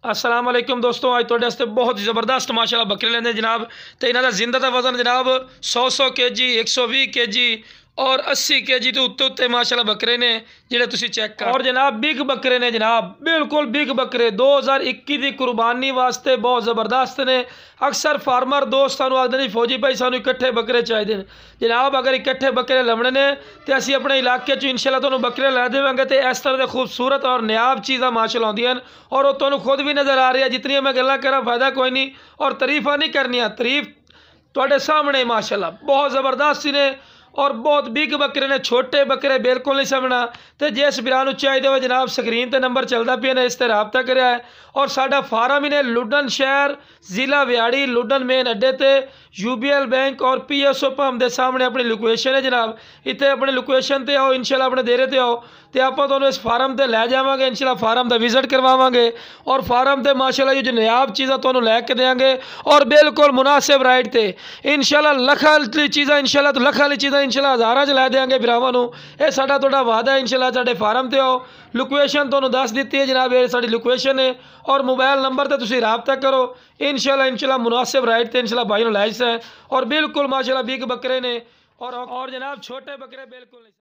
अस्सलाम वालेकुम दोस्तों, अज तुहाडे वास्ते बहुत ही ज़बरदस्त माशाल्लाह बकरे लेंदे जनाब। तो इन्हां दा जिंदा दा वजन जनाब 100 kg 120 kg और 80 kg तो उत्ते उत्ते माशाल्लाह बकरे ने जिहड़े तुसीं चेक कर। और जनाब बिग बकरे ने जनाब, बिल्कुल बिग बकरे 2021 की कुर्बानी वास्ते बहुत ज़बरदस्त ने। अक्सर फार्मर दोस्त सानू आखदे ने फौजी भाई सानू इकट्ठे बकरे चाहिए जनाब। अगर इकट्ठे बकरे लवणे ने तो असीं अपने इलाके च इंशाल्लाह तुहानू बकरे लै देवांगे। तो इस तरह के खूबसूरत और नायाब चीज़ां माशाल्लाह आउंदियां और वो तुहानू खुद भी नज़र आ रही है। जितनी मैं गल्लां करा फायदा कोई नहीं और तारीफां नहीं करनियां, तारीफ तुहाडे सामने माशाल्लाह बहुत ज़बरदस्त ने और बहुत बिग बकरे ने, छोटे बकरे बिल्कुल नहीं समझना। तो जिस भरा चाहिए हो जनाब स्क्रीन पर नंबर चलता पे ने, इस पर राबता करा है। और साडा फार्म ही ने लुडन शहर जिला व्याड़ी लुडन मेन अड्डे ते UBL बैंक और PSO पंप के सामने अपनी लोकेशन है जनाब। इतने अपनी लोकेशन पर आओ इंशाल्लाह, अपने डेरे ते आओ तो आप इस फार्म से लै जावांगे इंशाल्लाह। फार्म का विजिट करवावांगे और फार्म से माशाल्लाह जो नायाब चीज़ां तुहानू लैके देंगे और बिल्कुल मुनासिब राइट ते इंशाल्लाह। लखां चीज़ां इंशाल्लाह, तो लखां चीज़ां इंशाल्लाह हज़ारां च लै देंगे भरावां नू। ये साडा तुहाडा वादा है इंशाल्लाह। साडे फार्म ते आओ, लोकेशन तुहानू दस दी है जनाब, ये साडी लोकेशन है और मोबाइल नंबर ते तुसीं राबता करो इंशाल्लाह मुनासिब राइट ते इंशाल्लाह भाई नू लै है। और बिल्कुल माशाल्लाह बिग बकरे ने और जनाब छोटे बकरे बिल्कुल नहीं।